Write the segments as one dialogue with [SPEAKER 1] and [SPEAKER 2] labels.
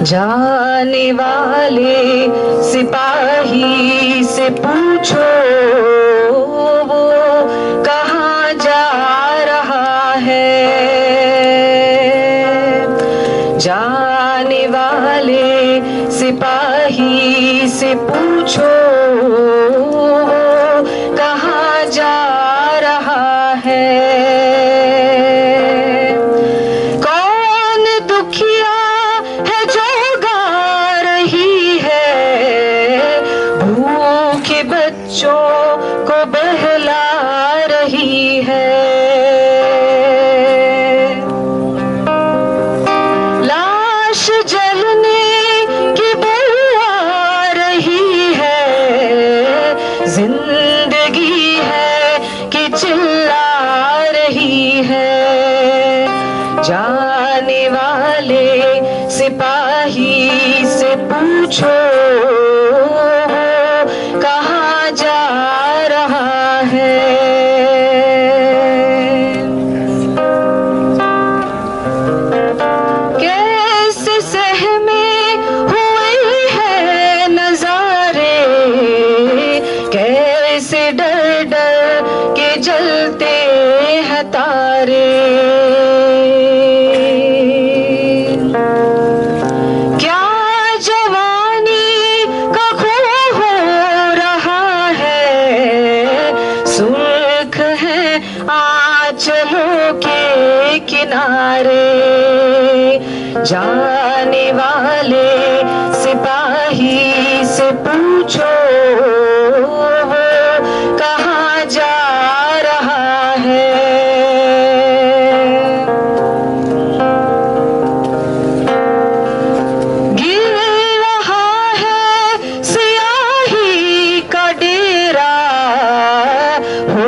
[SPEAKER 1] जाने वाले सिपाही से पूछो वो कहाँ जा रहा है। जाने वाले सिपाही से पूछो कहाँ जा रहा है। कौन दुखिया है जो गा रही है, भूखे बच्चों को बहला रही है। लाश जलने की बू आ रही है, जिंदगी है कि चिल्ला रही है। जाने वाले सिपाही से पूछो कहाँ जा रहा है। कैसे सहमे हुए हैं नजारे, कैसे डर डर के जलते हैं तारे। क्या जवानी का खो हो रहा है, सुर्ख है आंचलों के किनारे। जाने वाले सिपाही से पूछो वो कहाँ जा रहा है। गिर रहा है सियाही का डेरा, हो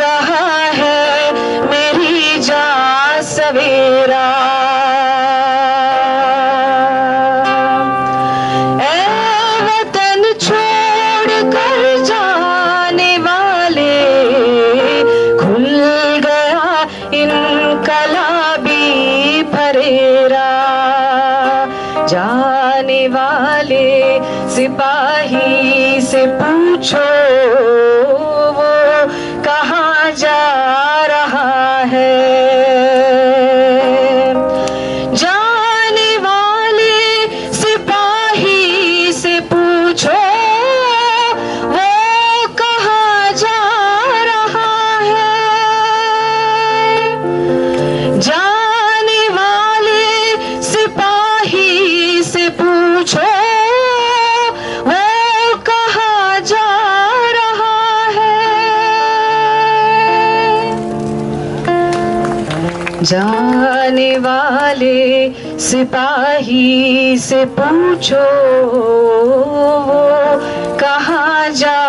[SPEAKER 1] रहा है मेरी जान सवेरा। ऐ वतन छोड़ कर जाने वाले, खुल गया इनकलाबी फरेरा। जाने वाले सिपाही से पूछो वो कहाँ जा रहा है। जाने वाले सिपाही से पूछो वो कहाँ जा रहा है। जाने वाले सिपाही से पूछो वो कहाँ जा रहा है। जाने वाले सिपाही से पूछो वो कहाँ जा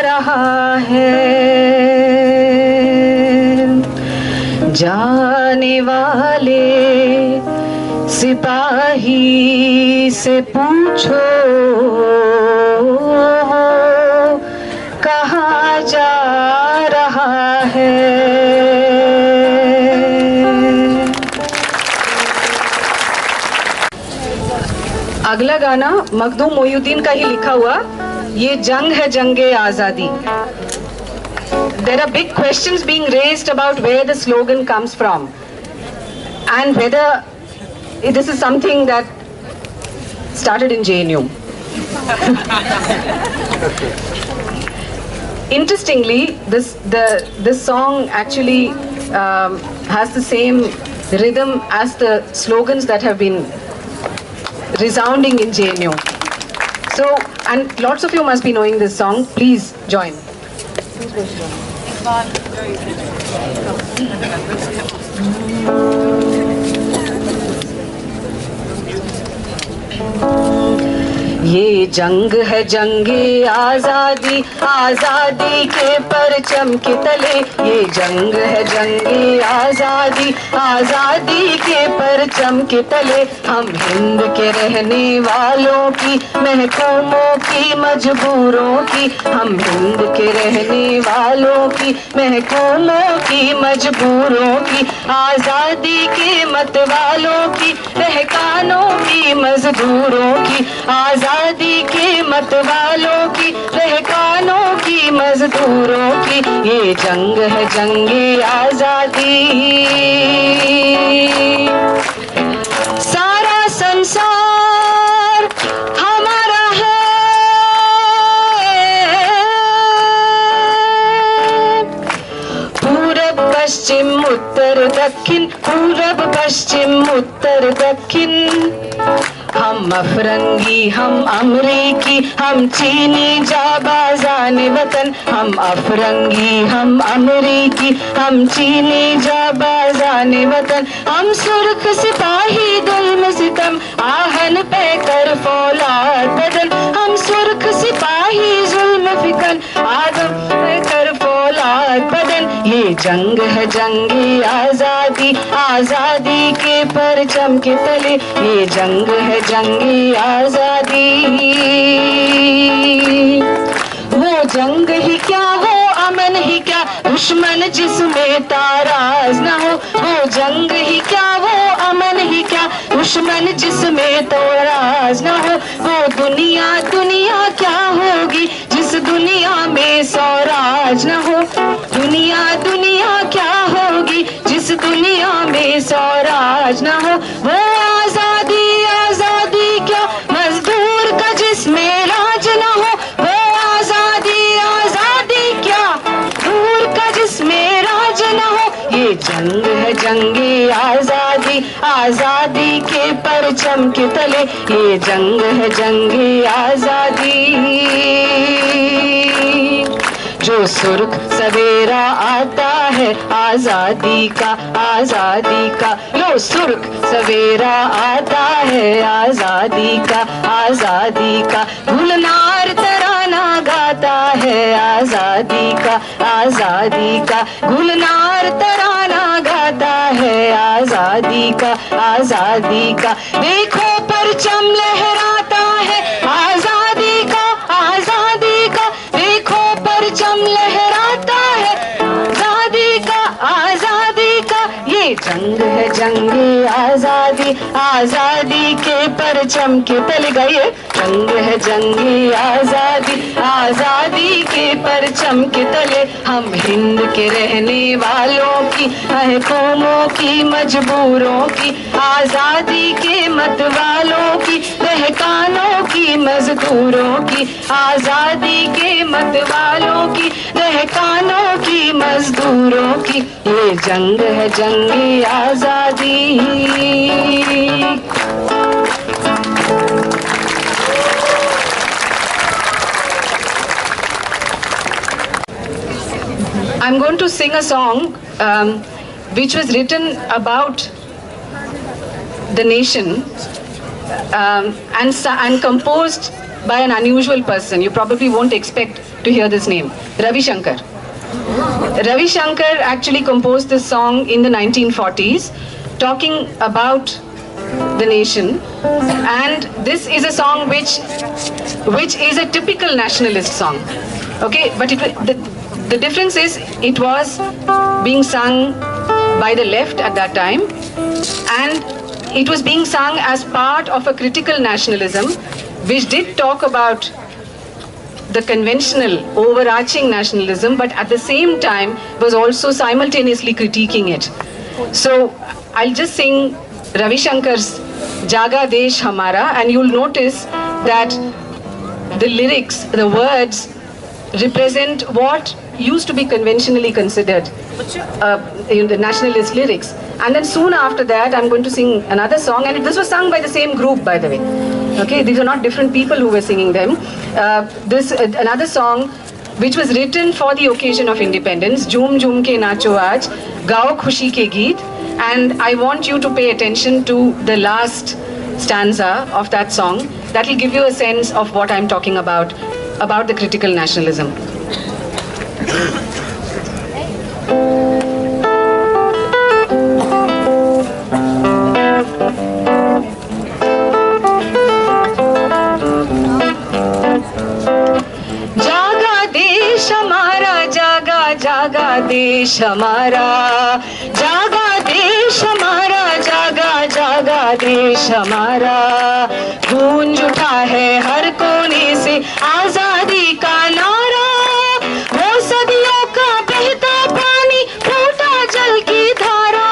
[SPEAKER 1] रहा है। जाने वाले सिपाही से पूछो वो कहाँ जा रहा है। अगला गाना मखदूम मोइनुद्दीन का ही लिखा हुआ, ये जंग है जंगे आजादी। There are big questions being raised about where the slogan comes from and whether this is something that started in JNU. Interestingly, this song actually has the same rhythm as the slogans that have been resounding in JNU. So, and lots of you must be knowing this song. Please join. ये जंग है जंगे आजादी, आजादी के परचम के तले ये जंग है जंगे आजादी, आजादी के परचम के तले हम हिंद के रहने वालों की, महकूमों की मजबूरों की, हम हिंद के रहने वालों की, महकूमों की मजबूरों की, आजादी के मत वालों की, तहखानों की मजदूरों की, आजादी के मत वालों की, तहखानों की मजदूरों की, ये जंग है जंगे आजादी। सारा संसार हमारा है, पूरब पश्चिम उत्तर दक्षिण, पूरब पश्चिम उत्तर दक्षिण, हम अफरंगी हम अमरीकी हम चीनी जाबाजान वतन, हम अफरंगी हम अमरीकी हम चीनी जाबाजान वतन, हम सुर्ख सिपाही दुल्म सितम आहन पे कर फौलाद बदन, हम सुर्ख सिपाही जुल्म फिकन आदम पे कर फौलाद बदन, ये जंग है जंगी आजादी, आजादी के परचम के तले ये जंग है जंगी आजादी। वो जंग ही क्या वो अमन ही क्या, दुश्मन जिसमें ताराज न हो, वो जंग ही क्या वो अमन ही क्या, दुश्मन जिसमें ताराज न हो, वो दुनिया दुनिया क्या होगी जिस दुनिया में स्वराज न हो, दुनिया दुनिया क्या होगी जिस दुनिया में स्वराज न हो, वो आजादी आजादी क्या मजदूर का जिसमें राज न हो, वो आजादी आजादी क्या दूर का जिसमें राज न हो, ये जंग है जंगे आजादी, आजादी के परचम के तले ये जंग है जंगे आजादी। जो सुर्ख सवेरा आता है आजादी का, आजादी का, लो सुर्ख सवेरा आता है आजादी का, आजादी का, गुलनार तराना गाता है आजादी का, आजादी का, गुलनार तराना गाता है आजादी का, आजादी का, देखो परचम लहराता है आजादी का, आजादी का, देखो परचम लहराता है आजादी का, आजादी का, ये जंग है जंगे आजादी, आजादी के परचम के तले गए जंग है जंगे आजादी, आजादी के परचम के तले हम हिंद के रहने वालों की, महकूमों की मजबूरों की, आजादी के मत वालों की, तहखानों की मजदूरों की, आजादी के मत वालों की, तहखानों की मजदूरों की, ये जंग है जंगे आजादी। I'm going to sing a song which was written about the nation and composed by an unusual person. You probably won't expect to hear this name, Ravi Shankar. Ravi Shankar actually composed this song in the 1940s, talking about the nation, and this is a song which is a typical nationalist song. Okay, but the difference is it was being sung by the left at that time, and it was being sung as part of a critical nationalism which did talk about the conventional overarching nationalism, but at the same time was also simultaneously critiquing it. So I'll just sing Ravi Shankar's Jaga Desh Hamara, and you'll notice that the lyrics, the words represent what used to be conventionally considered the nationalist lyrics. And then soon after that, I'm going to sing another song, and this was sung by the same group, by the way. Okay, these are not different people who were singing them. Another song which was written for the occasion of independence, Jhoom Jhoom Ke Nacho Aaj, Gao Khushi Ke Geet, and I want you to pay attention to the last stanza of that song. That will give you a sense of what I'm talking about the critical nationalism. देश हमारा, जागा देश हमारा, जागा जागा देश हमारा। गूंज उठा है हर कोने से आजादी का नारा, वो सदियों का बहता पानी, फूटा जल की धारा,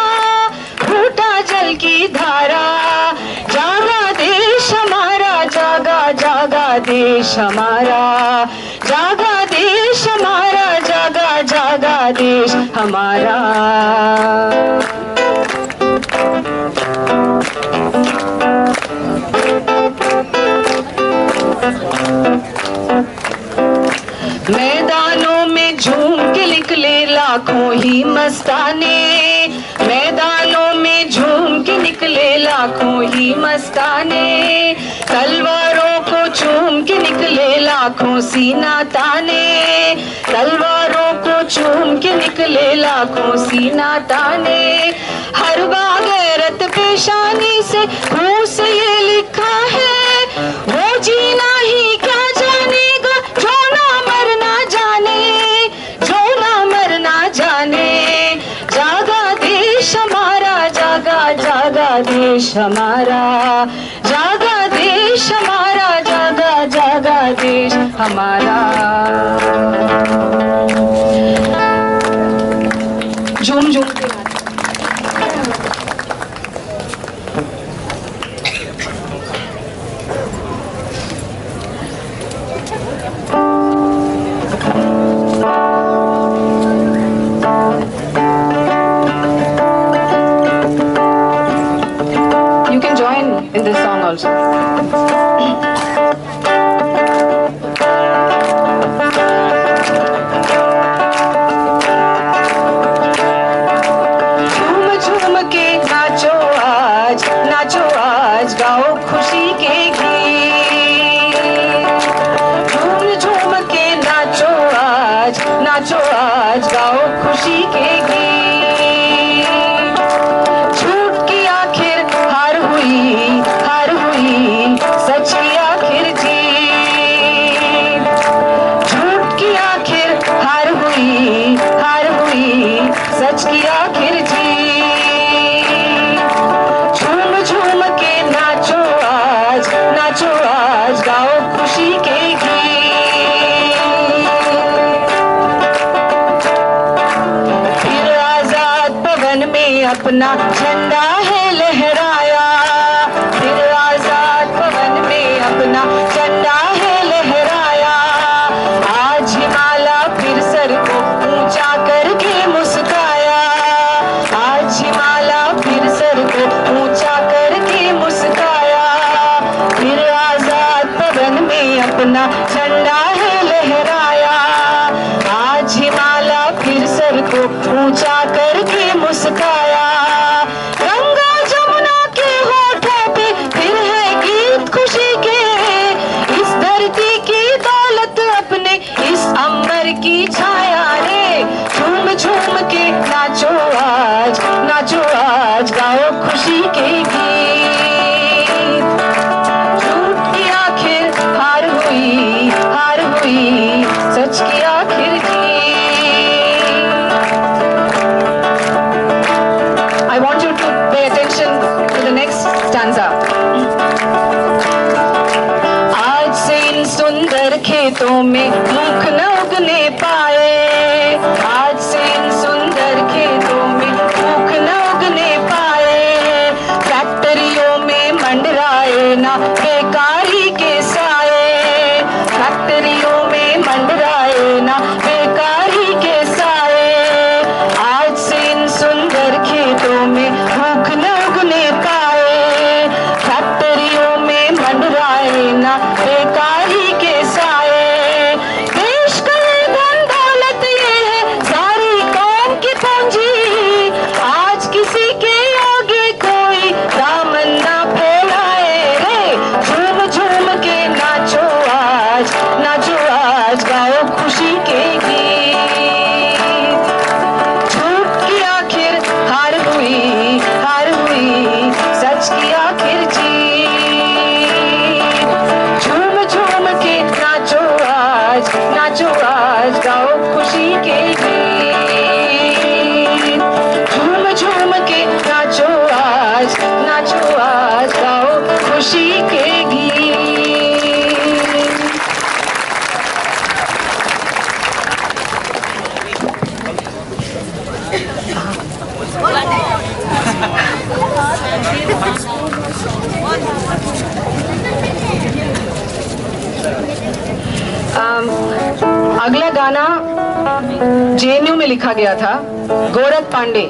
[SPEAKER 1] फूटा जल की धारा। जागा देश हमारा, जागा जागा देश हमारा, जागा देश हमारा, जागा जागा देश हमारा। मैदानों में झूम के निकले लाखों ही मस्ताने, मैदानों में झूम के निकले लाखों ही मस्ताने। तलवारों को चूम के निकले लाखों सीना ताने, तलवारों को चूम के निकले लाखों सीना ताने। हर बागैरत पेशानी से खून से ये लिखा है, वो जीना ही क्या जानेगा जो ना मरना जाने, जो ना मरना जाने। जागा देश हमारा, जागा जागा देश हमारा, जागा देश हमारा, जागा जागा देश हमारा। झूम झूम के You can join in this song also. झूम झूम के नाचो आज, नाचो आज, गाओ खुशी के गीत। झूम झूम के नाचो आज, नाचो आज, गाओ खुशी के गीत। झूठ की आखिर हार हुई, हार हुई, सच की आखिर जीत। झूठ की आखिर हार हुई, हार हुई, सच की आखिर जीत। झूम झूम के नाचो आज, नाचो आज, गाओ खुशी के गीत। फिर आजाद पवन में अपना झंडा है लहराया, फिर आजाद पवन में अपना झंडा है लहराया। आज हिमालय फिर सर को ऊंचा करके मुस्काया, आज हिमालय फिर सर को ऊंचा करके मुस्काया। फिर आजाद पवन में अपना झंडा है लहराया, आज हिमालय फिर सर को ऊंचा करके मुस्काया। गंगा जमुना के होठों पे फिर है गीत खुशी के, इस धरती की दौलत अपने इस अंबर की छाया रे। झूम झूम के नाचो आज, नाचो आज, गाओ खुशी के गीत। झूठ की आखिर हार हुई, हार हुई, सच की आखिर जीत। I want you to pay attention to the next stanza. आज से इन सुंदर खेतों में मूंग न उगने पाए, आज से इन सुंदर खेतों में मूंग न उगने पाए। फैक्ट्रियों में मंडराए ना बेकारी के साए, फैक्ट्रियों में मंडराए ना बेकारी के साए। आज से इन सुंदर खेतों में मूंग न उगने पाए, फैक्ट्रियों में मंडराए ना बेकारी के साए। देश का ये धन दौलत ये है सारी कौम की पूंजी, आज किसी के आगे कोई दामन ना फैलाए रे। अगला गाना जेएनयू में लिखा गया था, गोरख पांडे।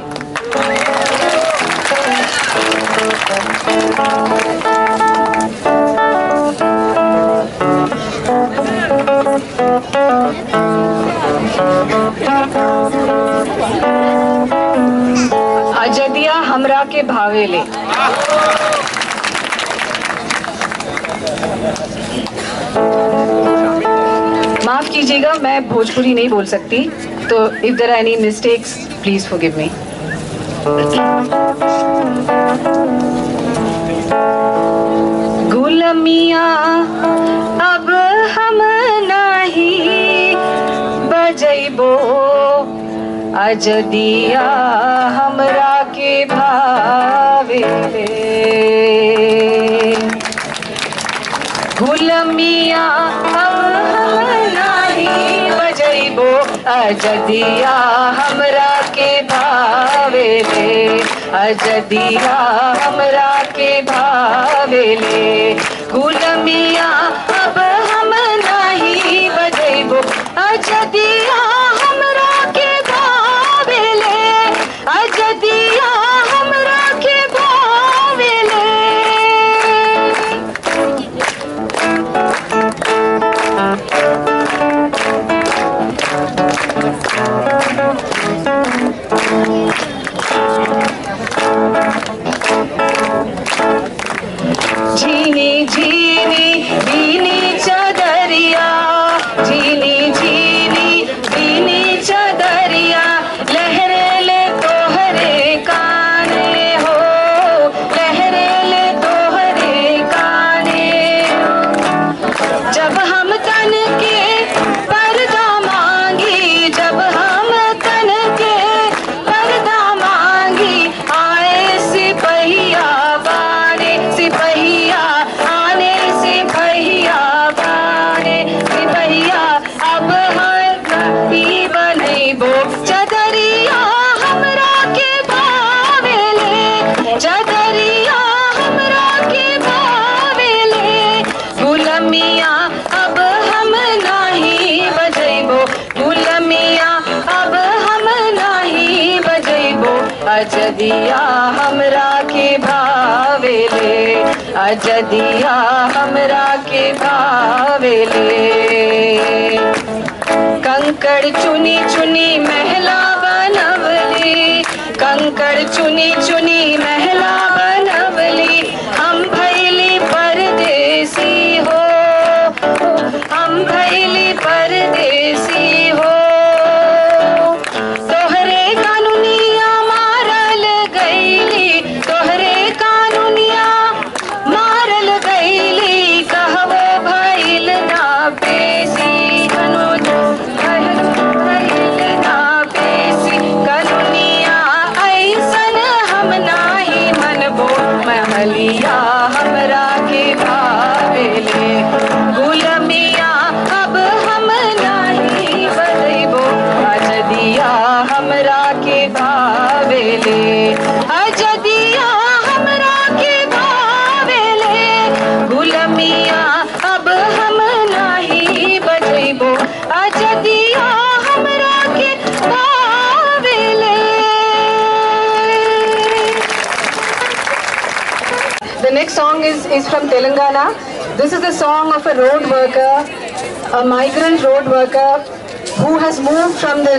[SPEAKER 1] अजदिया हमरा के भावेले। माफ कीजिएगा, मैं भोजपुरी नहीं बोल सकती, तो if there are any mistakes please forgive me. गुलमिया अब हम नहीं बजैबो, अजदिया हमरा के भावेले। गुलमिया अजदिया हमरा के भावेले, अजदिया हमरा के भावेले। गुलमिया अब हम नहीं बजैबो, अजदिया हमरा के भावेले, अजदिया हमरा के भावेले। झीनी झीनी बीनी चदरिया, झीनी झीनी बीनी चदरिया, लहरेले तोहरे काने हो, लहरेले तोहरे काने। जब हम तन के पर्दा मांगी, जब हम तन के पर्दा मांगी, आए सिपहिया बाने, सिपहिया आने, सिपहिया बाने, सिपहिया अब ही बनैबो, चदरिया हमरा के भावेले, चदरिया हमरा के भावेले। गुलमिया अब हम नहीं बजैबो, गुलमिया अब हम नहीं बजैबो, अजदिया हमरा के भावेले, अजदिया हमरा के भावेले। कंकड़ चुनी चुनी महला बनवली, कंकड़ चुनी चुनी महला बनवली, हम भैली परदेसी हो, हम भैली परदेसी हो। तोहरे कानूनिया मारल गईली, तोहरे कानूनिया मारल गईली, कहवो भइल ना पेशी, भइल ना पेशी। कानूनिया ऐसन हम नाही मनबो, महलिया हमरा के भावेले। गुलमिया अब हम नहीं बजैबो, अजदिया हमरा के भावेले, अजदिया हमरा के भावेले। गुलमिया अब हम नहीं बजैबो, अजदिया हमरा के भावेले। The next song is from Telangana. This is the song of a road worker, a migrant road worker who has moved from the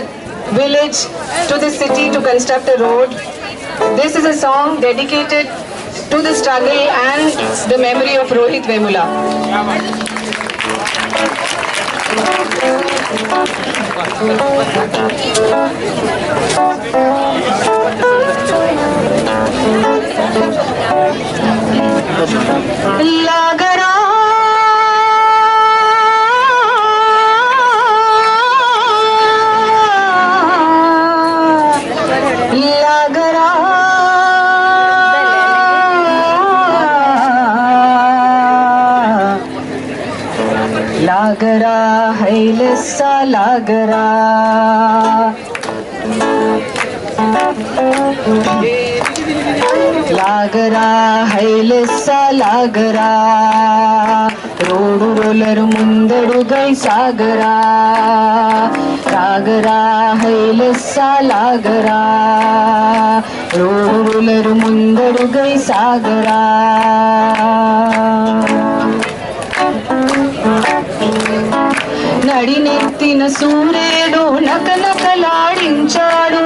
[SPEAKER 1] village to the city to construct a road. This is a song dedicated to the struggle and the memory of Rohit Vemula. लागरा लागरा लागरा है लस्सा लागरा, लागरा లాగరా హైలెస్స లాగరా road roller ముందడుగై సాగరా లాగరా హైలెస్స లాగరా road roller ముందడుగై సాగరా నడినెత్తిన సూర్యుడు నకనకలాడించాడు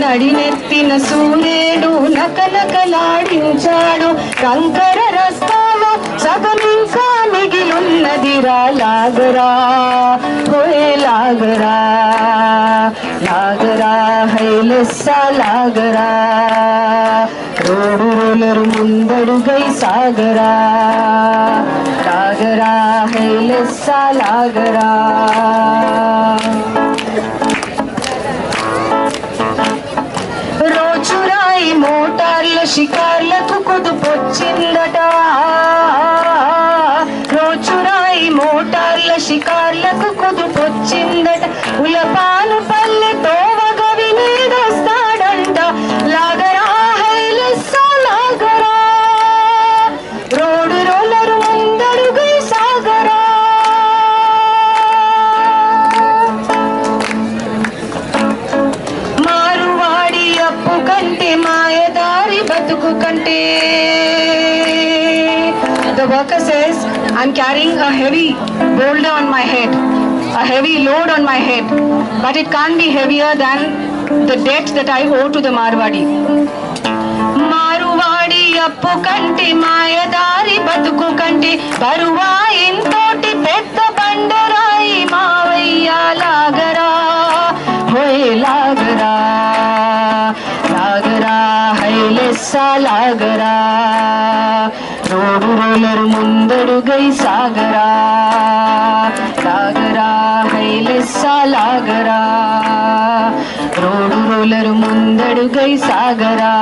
[SPEAKER 1] నడినెత్తిన సూర్యుడు నకనకలాడించాడు కంకర రస్తాలో సగమింకా మిగిలున్నదిరా లాగరా హోయ్ లాగరా లాగరా హైలెస్స లాగరా రోడు రోలరు ముందడుగై సాగరా లాగరా హైలెస్స లాగరా రోజురాయి మోటార్ల షికార్లకు కుదుపొచ్చిందట రోజురాయి మోటార్ల షికార్లకు కుదుపొచ్చిందట ఉలపాను పల్లె తోవగ వినేదొస్తాడంట లాగరా హైలెస్స లాగరా రోడు రోలరు ముందడుగై సాగరా మారువాడి అప్పు కంటే మాయదారి బతుకు కంటే The worker says, I'm carrying a heavy boulder on my head, a heavy load on my head, but it can't be heavier than the debt that I owe to the Marwadi. మారువాడి అప్పు కంటే మాయదారి బతుకు కంటే బరువా ఇంతోటి పెద్ద బండరాయి మావయ్య లాగరా హోయ్ లాగరా లాగరా హైలెస్స లాగరా రోడు రోలరు ముందడుగై సాగరా లాగరా హైలెస్స లాగరా రోడు రోలరు ముందడుగై సాగరా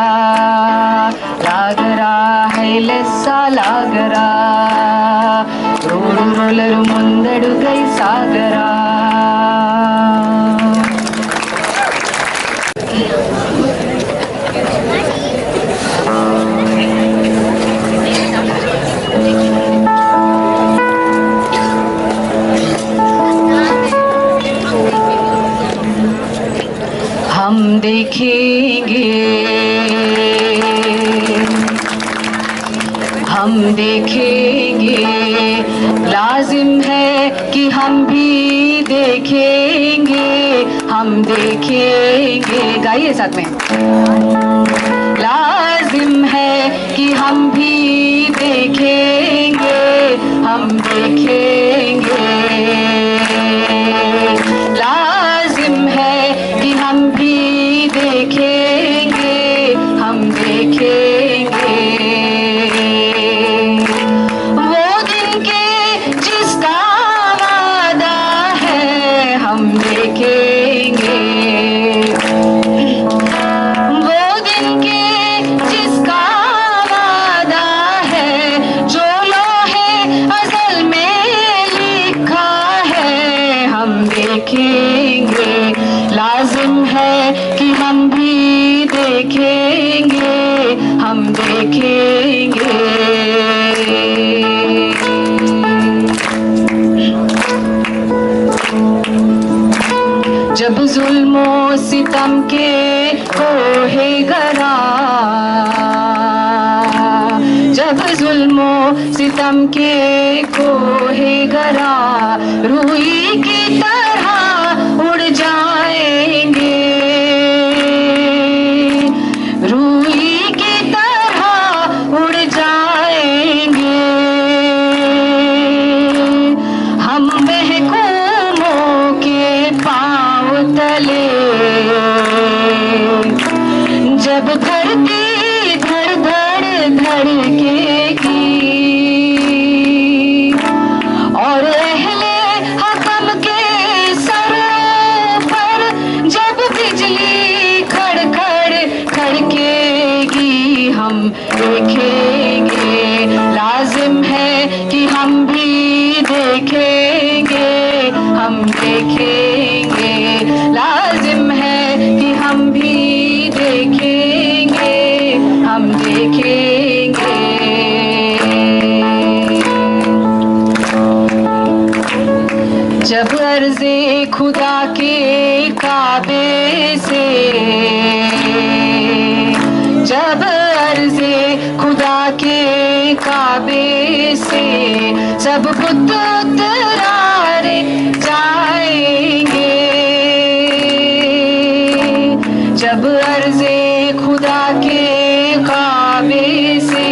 [SPEAKER 1] లాగరా హైలెస్స లాగరా రోడు రోలరు ముందడుగై సాగరా हम देखेंगे लाजिम है कि हम भी देखेंगे हम देखेंगे गाइए साथ में लाजिम है कि हम भी देखेंगे हम देखेंगे लाजिम है कि हम भी देखेंगे हम देखेंगे वो दिन के जिसका वादा है हम देखेंगे वो दिन के जिसका वादा है जो लोहे अज़ल में लिखा है हम देखेंगे लाजिम है कि हम भी देखेंगे हम देखेंगे जब जुल्मो सितम के कोहे गरा जब जुल्मो सितम के कोहे गरा रूई की तरह उड़ जाएंगे रूई की तरह उड़ जाएंगे हम महकूमों के पाँव तले जब धरती धड़ धड़ धड़केगी और अहले हकम के से, जब अर्ज़े खुदा के काबे से सब बुत उतरारे जाएंगे, जब अर्ज़े खुदा के काबे से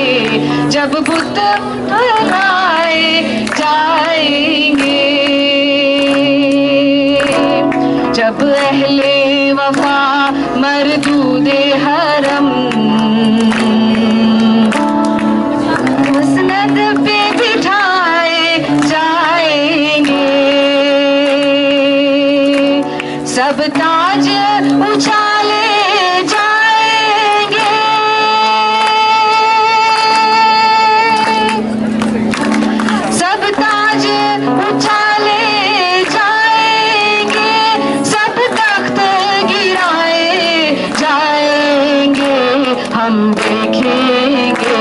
[SPEAKER 1] जब बुत उतराए जाएंगे, जब अहले वफा मरदूदे हरम मसनद पे बिठाए जाएंगे, सब ताज उछाले जाएंगे, सब ताज उछाले जाएंगे, सब तख्त गिराए जाएंगे, हम देखेंगे,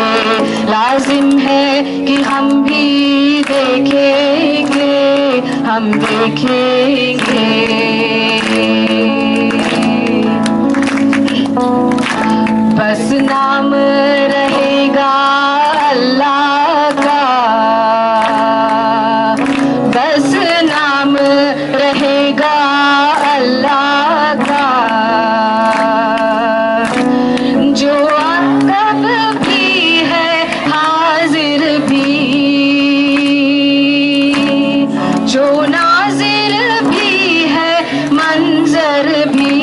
[SPEAKER 1] लाजिम है कि हम भी देखेंगे, हम देखेंगे। बस नाम रहेगा अल्लाह का, बस नाम रहेगा अल्लाह का, जो अक़ब भी है हाजिर भी, जो नाज़िर भी है मंजर भी,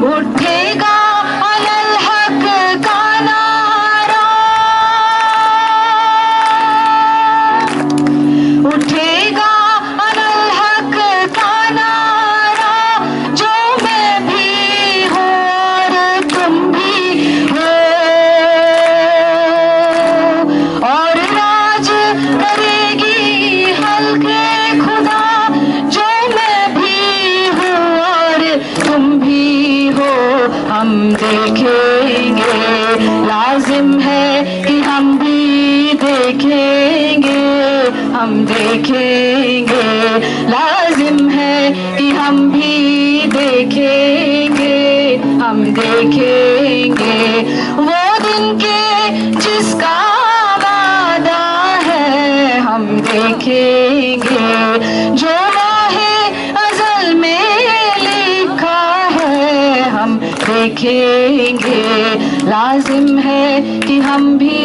[SPEAKER 1] उठेगा अलल हक का नारा, उठेगा अलल हक का नारा, जो मैं भी हूँ और तुम भी हो, और राज करेगी हल्के खुदा, जो मैं भी हूँ और तुम भी हो, हम देखेंगे, लाजिम है कि हम भी देखेंगे, हम देखेंगे, लाजिम है कि हम भी देखेंगे, हम देखेंगे, वो दिन के जिसका वादा है हम देखेंगे, जो राहे अज़ल में लिखा है हम देखेंगे, लाजिम है कि हम भी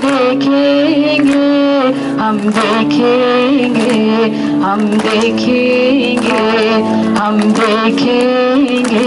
[SPEAKER 1] देखेंगे, हम देखेंगे, हम देखेंगे, हम देखेंगे।